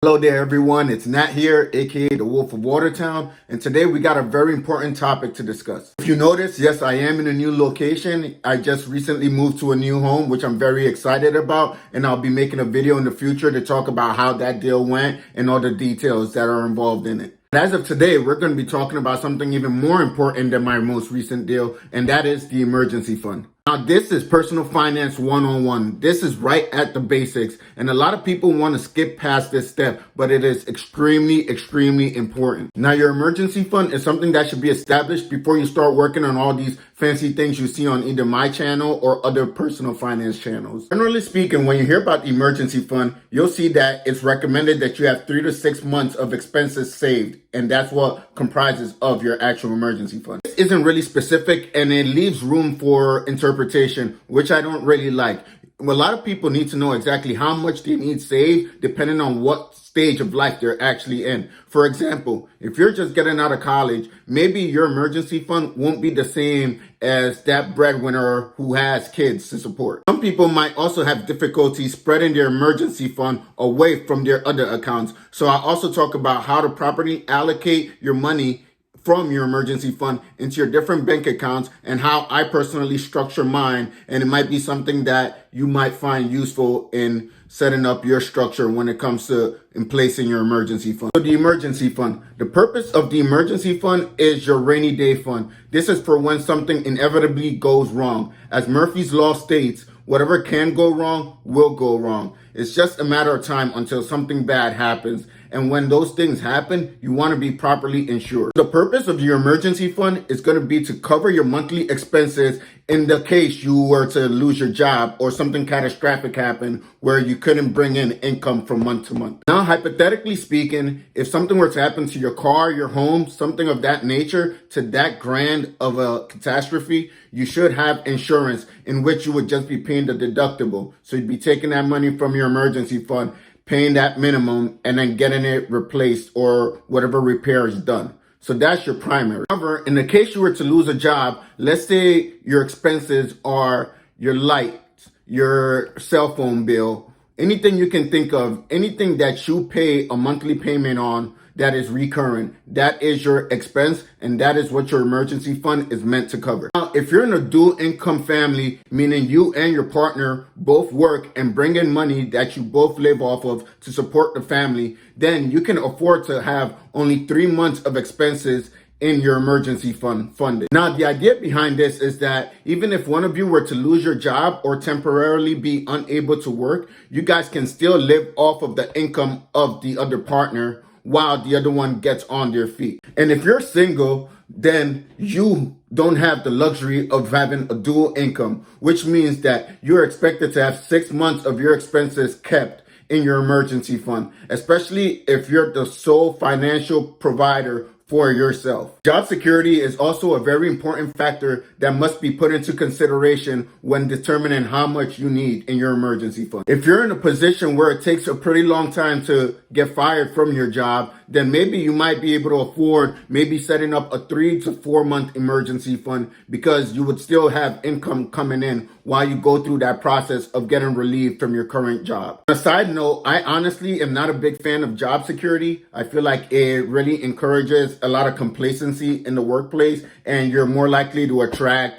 Hello there everyone, it's Nat here, aka the Wolf of Watertown, and today we got a very important topic to discuss. If you notice, yes, I am in a new location. I just recently moved to a new home, which I'm very excited about, and I'll be making a video in the future to talk about how that deal went and all the details that are involved in it. But as of today, we're going to be talking about something even more important than my most recent deal, and that is the emergency fund. Now, this is personal finance 101. This is right at the basics. And a lot of people want to skip past this step, but it is extremely important. Now, your emergency fund is something that should be established before you start working on all these fancy things you see on either my channel or other personal finance channels. Generally speaking, when you hear about the emergency fund, you'll see that it's recommended that you have 3 to 6 months of expenses saved. And that's what comprises of your actual emergency fund. This isn't really specific and it leaves room for interpretation, which I don't really like. A lot of people need to know exactly how much they need saved depending on what stage of life they're actually in. For example, if you're just getting out of college, maybe your emergency fund won't be the same as that breadwinner who has kids to support. Some people might also have difficulty spreading their emergency fund away from their other accounts. So I also talk about how to properly allocate your money from your emergency fund into your different bank accounts and how I personally structure mine. And it might be something that you might find useful in setting up your structure when it comes to in placing your emergency fund. So the emergency fund, the purpose of the emergency fund is your rainy day fund. This is for when something inevitably goes wrong. As Murphy's Law states, whatever can go wrong will go wrong. It's just a matter of time until something bad happens. And when those things happen, you want to be properly insured. The purpose of your emergency fund is going to be to cover your monthly expenses in the case you were to lose your job or something catastrophic happened where you couldn't bring in income from month to month. Now, hypothetically speaking, if something were to happen to your car, your home, something of that nature, to that grand of a catastrophe, you should have insurance in which you would just be paying the deductible. So you'd be taking that money from your emergency fund, paying that minimum, and then getting it replaced or whatever repair is done. So that's your primary. However, in the case you were to lose a job, let's say your expenses are your lights, your cell phone bill, anything you can think of, anything that you pay a monthly payment on that is recurring, that is your expense, and that is what your emergency fund is meant to cover. Now, if you're in a dual income family, meaning you and your partner both work and bring in money that you both live off of to support the family, then you can afford to have only 3 months of expenses in your emergency fund funded. Now, the idea behind this is that even if one of you were to lose your job or temporarily be unable to work, you guys can still live off of the income of the other partner while the other one gets on their feet. And if you're single, then you don't have the luxury of having a dual income, which means that you're expected to have 6 months of your expenses kept in your emergency fund, especially if you're the sole financial provider for yourself. Job security is also a very important factor that must be put into consideration when determining how much you need in your emergency fund. If you're in a position where it takes a pretty long time to get fired from your job, then maybe you might be able to afford maybe setting up a 3 to 4 month emergency fund because you would still have income coming in while you go through that process of getting relieved from your current job. On a side note, I honestly am not a big fan of job security. I feel like it really encourages a lot of complacency in the workplace, and you're more likely to attract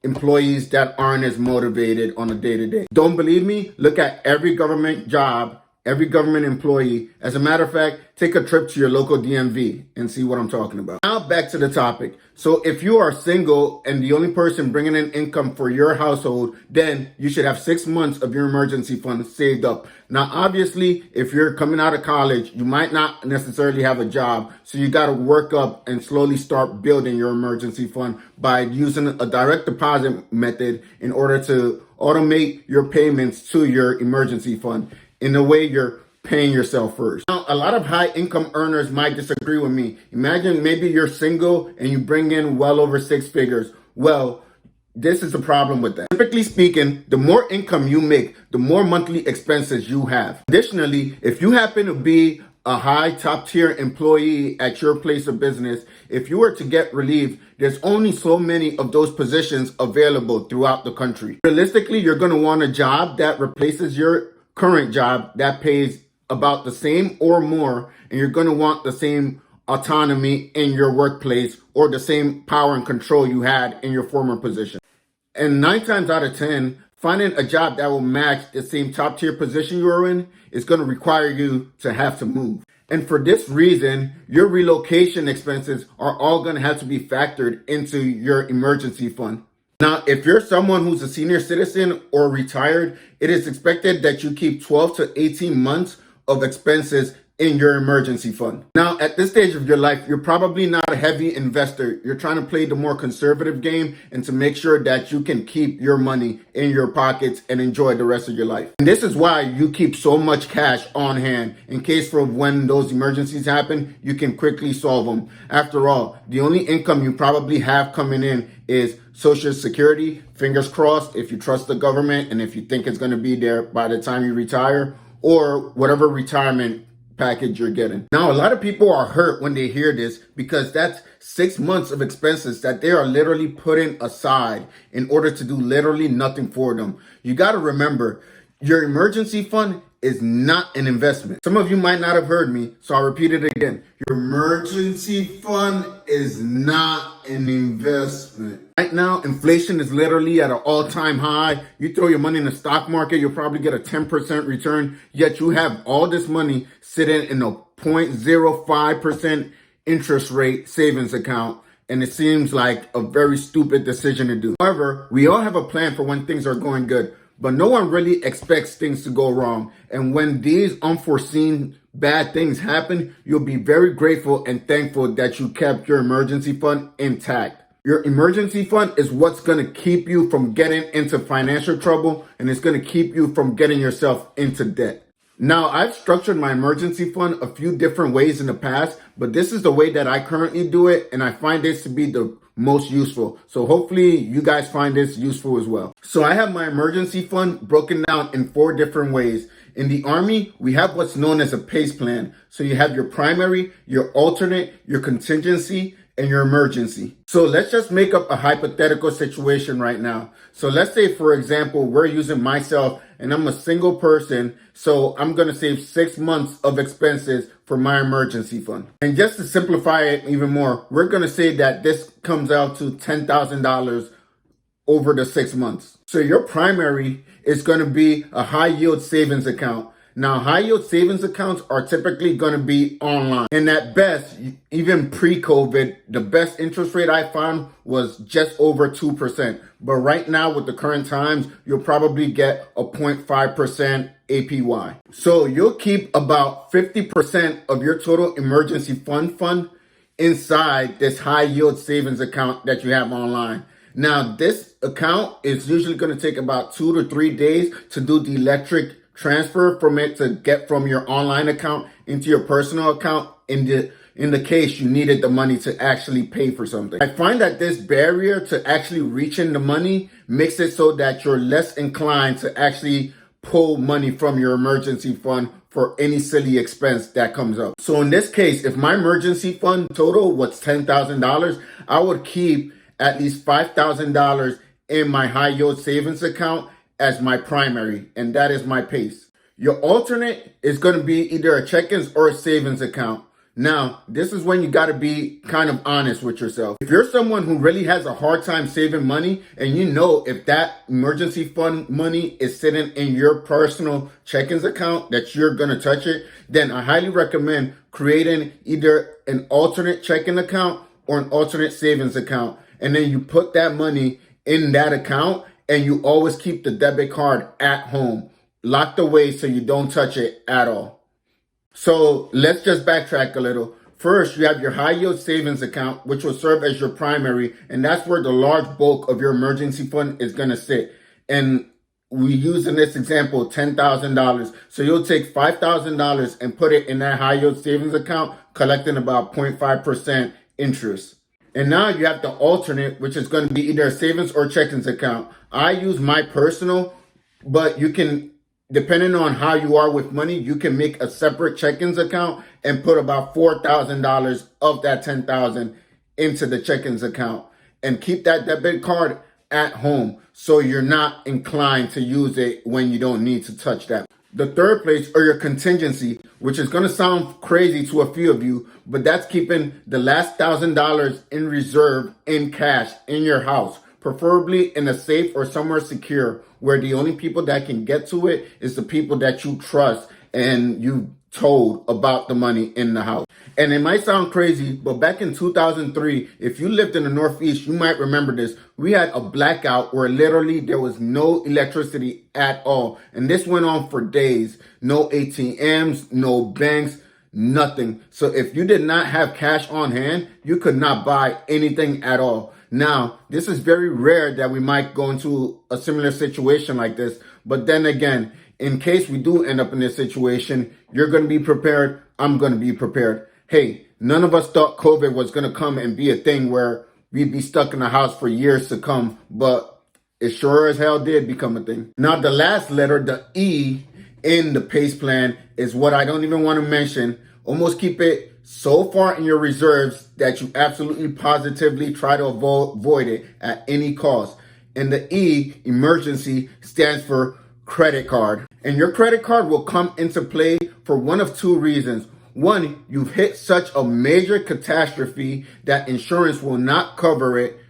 employees that aren't as motivated on a day-to-day. Don't believe me? Look at every government job, every government employee. As a matter of fact, take a trip to your local DMV and see what I'm talking about. Now back to the topic. So if you are single and the only person bringing in income for your household, then you should have 6 months of your emergency fund saved up. Now, obviously, if you're coming out of college, you might not necessarily have a job. So you got to work up and slowly start building your emergency fund by using a direct deposit method in order to automate your payments to your emergency fund. In a way, you're paying yourself first. Now, a lot of high income earners might disagree with me. Imagine maybe you're single and you bring in well over 6 figures. Well, this is the problem with that. Typically speaking, the more income you make, the more monthly expenses you have. Additionally, if you happen to be a high top tier employee at your place of business, if you were to get relieved, there's only so many of those positions available throughout the country. Realistically, you're going to want a job that replaces your current job that pays about the same or more, and you're going to want the same autonomy in your workplace or the same power and control you had in your former position. And 9 times out of 10, finding a job that will match the same top tier position you are in is going to require you to have to move. And for this reason, your relocation expenses are all going to have to be factored into your emergency fund. Now, if you're someone who's a senior citizen or retired, it is expected that you keep 12 to 18 months of expenses in your emergency fund. Now, at this stage of your life, you're probably not a heavy investor. You're trying to play the more conservative game and to make sure that you can keep your money in your pockets and enjoy the rest of your life. And this is why you keep so much cash on hand in case for when those emergencies happen, you can quickly solve them. After all, the only income you probably have coming in is Social Security, fingers crossed, if you trust the government and if you think it's going to be there by the time you retire, or whatever retirement package you're getting. Now, a lot of people are hurt when they hear this because that's 6 months of expenses that they are literally putting aside in order to do literally nothing for them. You got to remember, your emergency fund is not an investment. Some of you might not have heard me, so I'll repeat it again. Your emergency fund is not an investment. Right now, inflation is literally at an all-time high. You throw your money in the stock market, you'll probably get a 10% return, yet you have all this money sitting in a 0.05% interest rate savings account, and it seems like a very stupid decision to do. However, we all have a plan for when things are going good, but no one really expects things to go wrong. And when these unforeseen bad things happen, you'll be very grateful and thankful that you kept your emergency fund intact. Your emergency fund is what's going to keep you from getting into financial trouble, and it's going to keep you from getting yourself into debt. Now, I've structured my emergency fund a few different ways in the past, but this is the way that I currently do it, and I find this to be the most useful. So hopefully you guys find this useful as well. So I have my emergency fund broken down in 4 different ways. In the Army, we have what's known as a PACE plan. So you have your primary, your alternate, your contingency, and your emergency. So let's just make up a hypothetical situation right now. So let's say, for example, we're using myself and I'm a single person. So I'm going to save 6 months of expenses for my emergency fund. And just to simplify it even more, we're going to say that this comes out to $10,000 over the 6 months. So your primary is going to be a high yield savings account. Now, high yield savings accounts are typically going to be online. And at best, even pre-COVID, the best interest rate I found was just over 2%. But right now, with the current times, you'll probably get a 0.5% APY. So you'll keep about 50% of your total emergency fund inside this high yield savings account that you have online. Now, this account is usually going to take about 2 to 3 days to do the electric transfer from it to get from your online account into your personal account in the case you needed the money to actually pay for something. I find that this barrier to actually reaching the money makes it so that you're less inclined to actually pull money from your emergency fund for any silly expense that comes up. So in this case, if my emergency fund total was $10,000, I would keep at least $5,000 in my high yield savings account as my primary, and that is my PACE. Your alternate is going to be either a check-ins or a savings account. Now, this is when you got to be kind of honest with yourself. If you're someone who really has a hard time saving money, and you know if that emergency fund money is sitting in your personal check-ins account that you're going to touch it, then I highly recommend creating either an alternate checking account or an alternate savings account. And then you put that money in that account, and you always keep the debit card at home, locked away so you don't touch it at all. So let's just backtrack a little. First, you have your high yield savings account, which will serve as your primary, and that's where the large bulk of your emergency fund is going to sit. And we use in this example $10,000. So you'll take $5,000 and put it in that high yield savings account, collecting about 0.5% interest. And now you have the alternate, which is going to be either a savings or checkings account. I use my personal, but you can, depending on how you are with money, you can make a separate checkings account and put about $4,000 of that $10,000 into the checkings account and keep that debit card at home so you're not inclined to use it when you don't need to touch that. The third place are your contingency, which is going to sound crazy to a few of you, but that's keeping the last $1,000 in reserve in cash in your house, preferably in a safe or somewhere secure where the only people that can get to it is the people that you trust and you told about the money in the house. And it might sound crazy, but back in 2003, if you lived in the Northeast, you might remember this. We had a blackout where literally there was no electricity at all. And this went on for days. No ATMs, no banks, nothing. So if you did not have cash on hand, you could not buy anything at all. Now, this is very rare that we might go into a similar situation like this. But then again, in case we do end up in this situation, you're going to be prepared. I'm going to be prepared. Hey, none of us thought COVID was going to come and be a thing where we'd be stuck in the house for years to come, but it sure as hell did become a thing. Now, the last letter, the E in the PACE plan, is what I don't even want to mention. Almost keep it so far in your reserves that you absolutely positively try to avoid it at any cost. And the E, emergency, stands for credit card. And your credit card will come into play for one of two reasons. One, you've hit such a major catastrophe that insurance will not cover it,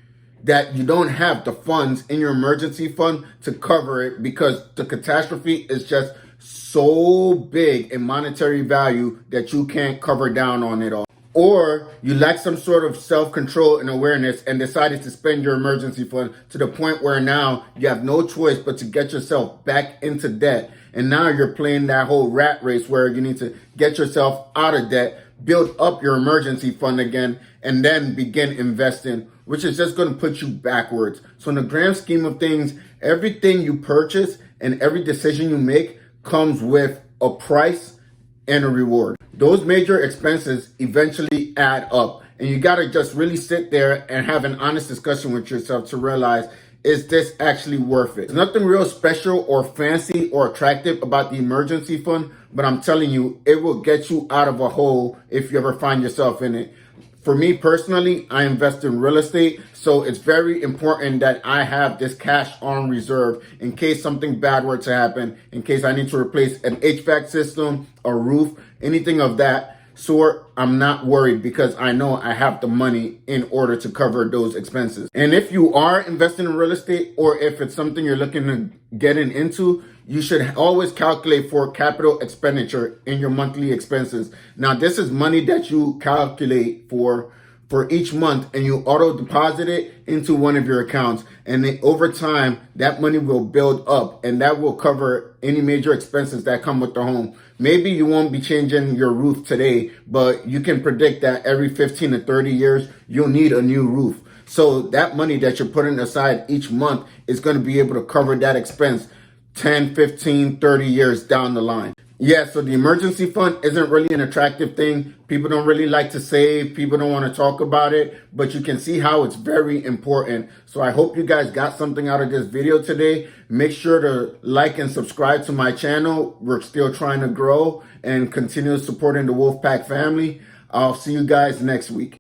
that you don't have the funds in your emergency fund to cover it because the catastrophe is just so big in monetary value that you can't cover down on it all. Or you lack some sort of self-control and awareness and decided to spend your emergency fund to the point where now you have no choice but to get yourself back into debt. And now you're playing that whole rat race where you need to get yourself out of debt, build up your emergency fund again, and then begin investing, which is just going to put you backwards. So in the grand scheme of things, everything you purchase and every decision you make comes with a price and a reward. Those major expenses eventually add up, and you got to just really sit there and have an honest discussion with yourself to realize, is this actually worth it? There's nothing real special or fancy or attractive about the emergency fund, but I'm telling you, it will get you out of a hole if you ever find yourself in it. For me personally, I invest in real estate, so it's very important that I have this cash on reserve in case something bad were to happen, in case I need to replace an HVAC system, a roof, anything of that sort. I'm not worried because I know I have the money in order to cover those expenses. And if you are investing in real estate, or if it's something you're looking to get into, you should always calculate for capital expenditure in your monthly expenses. Now, this is money that you calculate for each month, and you auto deposit it into one of your accounts. And then over time, that money will build up, and that will cover any major expenses that come with the home. Maybe you won't be changing your roof today, but you can predict that every 15 to 30 years, you'll need a new roof. So that money that you're putting aside each month is going to be able to cover that expense 10, 15, 30 years down the line. Yeah, so the emergency fund isn't really an attractive thing. People don't really like to save. People don't want to talk about it, but you can see how it's very important. So I hope you guys got something out of this video today. Make sure to like and subscribe to my channel. We're still trying to grow and continue supporting the Wolfpack family. I'll see you guys next week.